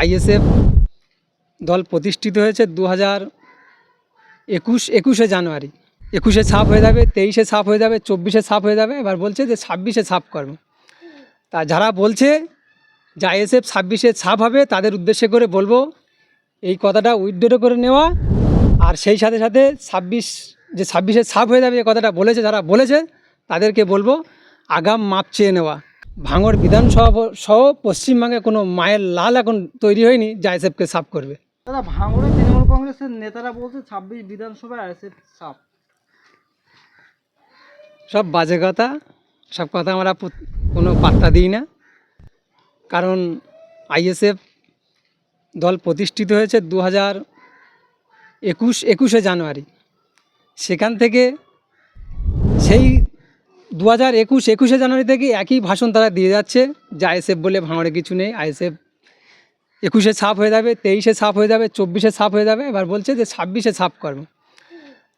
ISF দল প্রতিষ্ঠিত হয়েছে 2021 জানুয়ারি। 21-এ ছাপ হয়ে যাবে, 23-এ ছাপ হয়ে যাবে, 24-এ ছাপ হয়ে যাবে। এবার বলছে যে 26-এ ছাপ করব। তা যারা বলছে যে আইএসএফ 26-এ ছাপ হবে, তাদের উদ্দেশ্যে করে বলবো এই কথাটা উইথড্র করে নেওয়া। আর সেই সাথে সাথে 26-এ ছাপ হয়ে যাবে, এই কথাটা বলেছে যারা বলেছে তাদেরকে বলবো আগাম মাপ চেয়ে নেওয়া। ভাঙড় বিধানসভা সহ পশ্চিমবঙ্গে কোনো মায়ের লাল এখন তৈরি হয়নি যে আইএসএফকে ছাপ করবে। দাদা, ভাঙড়ে তৃণমূল কংগ্রেসের নেতারা বলছে 26 বিধানসভায় আইএসএফ সাপ। সব বাজে কথা, সব কথা আমরা কোনো পাত্তা দিই না। কারণ আইএসএফ দল প্রতিষ্ঠিত হয়েছে 2021 জানুয়ারি। সেখান থেকে সেই 2021 জানুয়ারি থেকে একই ভাষণ তারা দিয়ে যাচ্ছে যে আইএসএফ বলে ভাঙড়ে কিছু নেই। আইএসএফ 21-এ ছাপ হয়ে যাবে, 23-এ ছাপ হয়ে যাবে, 24-এ ছাপ হয়ে যাবে। এবার বলছে যে 26-এ ছাপ করব।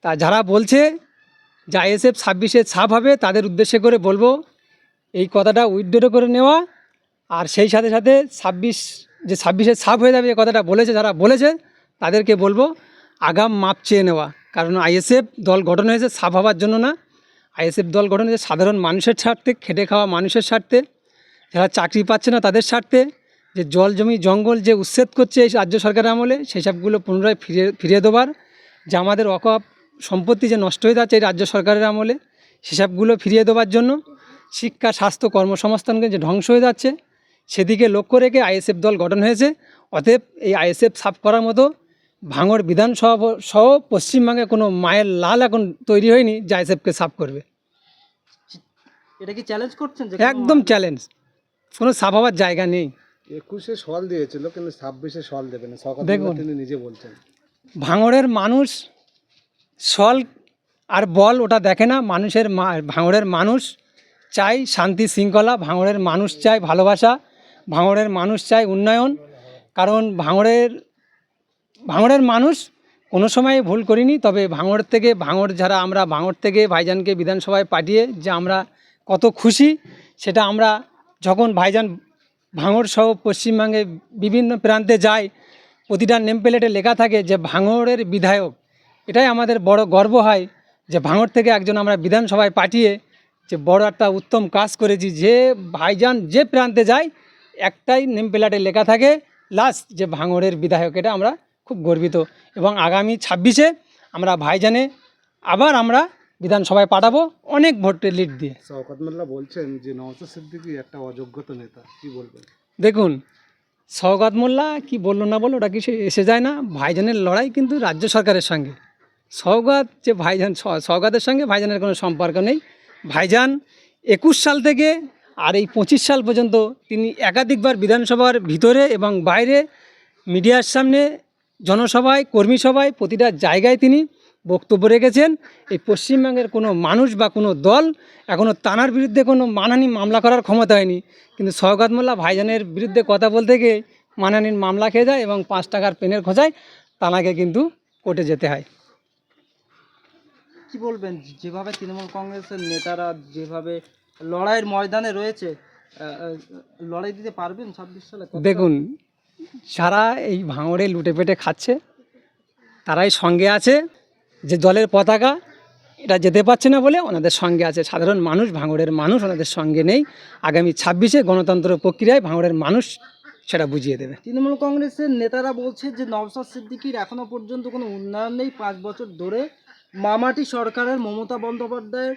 তা যারা বলছে যে আইএসএফ 26-এ ছাপ হবে, তাদের উদ্দেশ্যে করে বলবো এই কথাটা উইথড্র করে নেওয়া। আর সেই সাথে সাথে 26-এ ছাপ হয়ে যাবে, এই কথাটা বলেছে যারা বলেছে তাদেরকে বলবো আগাম মাপ চেয়ে নেওয়া। কারণ আইএসএফ দল গঠন হয়েছে ছাপ হওয়ার জন্য না। আইএসএফ দল গঠন হয়েছে সাধারণ মানুষের স্বার্থে, খেটে খাওয়া মানুষের স্বার্থে, যারা চাকরি পাচ্ছে না তাদের স্বার্থে। যে জল জমি জঙ্গল যে উচ্ছেদ করছে এই রাজ্য সরকারের আমলে, সেই সবগুলো পুনরায় ফিরিয়ে দেওয়ার, যে আমাদের অকাপ সম্পত্তি যে নষ্ট হয়ে যাচ্ছে এই রাজ্য সরকারের আমলে, সেসবগুলো ফিরিয়ে দেওয়ার জন্য। শিক্ষা, স্বাস্থ্য, কর্মসংস্থানকে যে ধ্বংস হয়ে যাচ্ছে সেদিকে লক্ষ্য রেখে আইএসএফ দল গঠন হয়েছে। অতএব এই আইএসএফ সাফ করার মতো ভাঙড় বিধানসভা সহ পশ্চিমবঙ্গে কোনো মায়ের লাল এখন তৈরি হয়নি যে আইএসএফকে সাফ করবে। এটা কি চ্যালেঞ্জ করছেন? একদম চ্যালেঞ্জ, কোনো সাফ হওয়ার জায়গা নেই। 21-এ সল দিয়েছিল, কিন্তু 26-এ সল দেবে না, দেখুন, তিনি নিজে বলছেন। ভাঙড়ের মানুষ সল আর বল ওটা দেখে না। ভাঙড়ের মানুষ চাই শান্তি শৃঙ্খলা, ভাঙড়ের মানুষ চাই ভালোবাসা, ভাঙড়ের মানুষ চাই উন্নয়ন। কারণ ভাঙড়ের মানুষ কোনো সময় ভুল করিনি। তবে আমরা ভাঙড় থেকে ভাইজানকে বিধানসভায় পাঠিয়ে যে আমরা কত খুশি, সেটা আমরা যখন ভাইজান ভাঙড় সহ পশ্চিমবঙ্গে বিভিন্ন প্রান্তে যায়, প্রতিটা নেম প্লেটে লেখা থাকে যে ভাঙড়ের বিধায়ক। এটাই আমাদের বড় গর্ব হয় যে ভাঙড় থেকে একজন আমরা বিধানসভায় পাঠিয়ে যে বড় একটা উত্তম কাজ করেছি। যে ভাইজান যে প্রান্তে যায় একটাই নেম প্লেটে লেখা থাকে লাস্ট যে ভাঙড়ের বিধায়ক। এটা আমরা খুব গর্বিত। এবং আগামী 26-এ আমরা ভাইজানে আবার আমরা বিধানসভায় পাঠাবো অনেক ভোটের লিড দিয়ে। শওকত মোল্লা বলছেন যে নওশাদ সিদ্দিকী একটা অযোগ্যতা নেতা, কি বলবেন? দেখুন, শওকত মোল্লা কি বললো না বললো ওটা কিছু এসে যায় না। ভাইজানের লড়াই কিন্তু রাজ্য সরকারের সঙ্গে। শওকতের সঙ্গে ভাইজানের কোনো সম্পর্ক নেই। ভাইজান 21 সাল থেকে আর এই 25 সাল পর্যন্ত তিনি একাধিকবার বিধানসভার ভিতরে এবং বাইরে, মিডিয়ার সামনে, জনসভায়, কর্মী সভায়, প্রতিটা জায়গায় তিনি বক্তব্য রেখেছেন। এই পশ্চিমবঙ্গের কোনো মানুষ বা কোনো দল এখনও তানার বিরুদ্ধে কোনো মানহানি মামলা করার ক্ষমতা হয়নি। কিন্তু শওকত মোল্লা ভাইজানের বিরুদ্ধে কথা বলতে গিয়ে মানহানির মামলা খেয়ে যায় এবং 5 টাকার পেনের খোঁজায় তানাকে কিন্তু কোর্টে যেতে হয়। কি বলবেন, যেভাবে তৃণমূল কংগ্রেসের নেতারা যেভাবে লড়াইয়ের ময়দানে রয়েছে, লড়াই দিতে পারবেন 26 সালে? দেখুন, সারা এই ভাঙড়ে লুটে পেটে খাচ্ছে, তারাই সঙ্গে আছে। যে দলের পতাকা এটা যেতে পারছে না বলে ওনাদের সঙ্গে আছে। সাধারণ মানুষ, ভাঙড়ের মানুষ ওনাদের সঙ্গে নেই। আগামী 26-এ গণতন্ত্র প্রক্রিয়ায় ভাঙড়ের মানুষ সেটা বুঝিয়ে দেবে। তৃণমূল কংগ্রেসের নেতারা বলছে যে নওশাদ সিদ্দিকীর এখনো পর্যন্ত কোনো উন্নয়ন নেই। 5 বছর ধরে মামাটি সরকারের, মমতা বন্দ্যোপাধ্যায়ের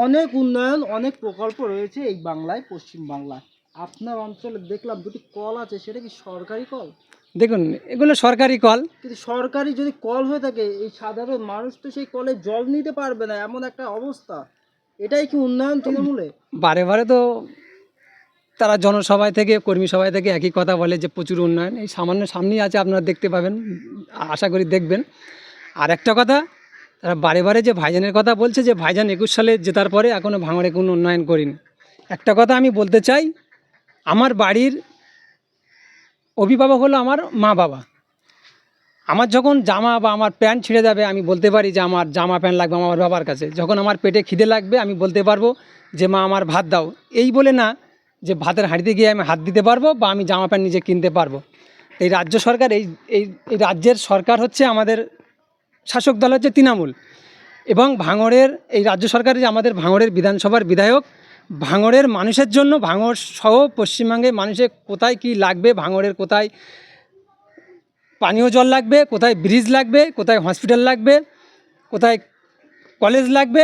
অনেক উন্নয়ন, অনেক প্রকল্প রয়েছে এই বাংলায়, পশ্চিম বাংলায়। আপনার অঞ্চলে দেখলাম 2টি কল আছে, সেটা কি সরকারি কল? দেখুন, এগুলো সরকারি কল। কিন্তু সরকারি যদি কল হয়ে থাকে, এই সাধারণ মানুষ তো সেই কলে জল নিতে পারবে না, এমন একটা অবস্থা। এটাই কি উন্নয়ন তৃণমূলে? বারে বারে তো তারা জনসভায় থেকে, কর্মী সভায় থেকে একই কথা বলে যে প্রচুর উন্নয়ন। এই সামনেই আছে, আপনারা দেখতে পাবেন, আশা করি দেখবেন। আর একটা কথা, তারা বারে বারে যে ভাইজানের কথা বলছে যে ভাইজান 21 সালে জেতার পরে এখনও ভাঙড়ে কোনো উন্নয়ন করিনি। একটা কথা আমি বলতে চাই, আমার বাড়ির অভিভাবক হলো আমার মা বাবা। আমার যখন জামা বা আমার প্যান্ট ছিঁড়ে যাবে, আমি বলতে পারি যে আমার জামা প্যান্ট লাগবে আমার বাবার কাছে। যখন আমার পেটে খিদে লাগবে, আমি বলতে পারবো যে মা আমার ভাত দাও। এই বলে না যে ভাতের হাঁড়িতে গিয়ে আমি হাত দিতে পারবো বা আমি জামা প্যান্ট নিজে কিনতে পারবো। এই রাজ্য সরকার এই এই এই রাজ্যের সরকার হচ্ছে আমাদের শাসক দল হচ্ছে তৃণমূল, এবং ভাঙড়ের এই রাজ্য সরকার যে আমাদের ভাঙড়ের বিধানসভার বিধায়ক, ভাঙড়ের মানুষের জন্য, ভাঙড় সহ পশ্চিমবঙ্গের মানুষের কোথায় কি লাগবে, ভাঙড়ের কোথায় পানীয় জল লাগবে, কোথায় ব্রিজ লাগবে, কোথায় হসপিটাল লাগবে, কোথায় কলেজ লাগবে,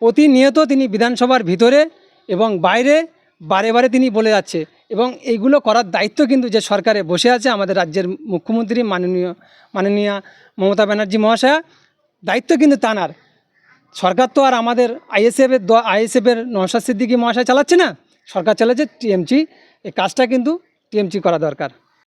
প্রতিনিয়ত তিনি বিধানসভার ভিতরে এবং বাইরে বারে বারে তিনি বলে যাচ্ছে, এবং এইগুলো করার দায়িত্ব কিন্তু যে সরকারে বসে আছে আমাদের রাজ্যের মুখ্যমন্ত্রী মাননীয়া মমতা ব্যানার্জি মহাশয়া, দায়িত্ব কিন্তু তাঁর। সরকার তো আর আমাদের আইএসএফের নওশাদ সিদ্দিকী মহাশয় চালাচ্ছে না, সরকার চালাচ্ছে টিএমসি। এই কাজটা কিন্তু টিএমসি করা দরকার।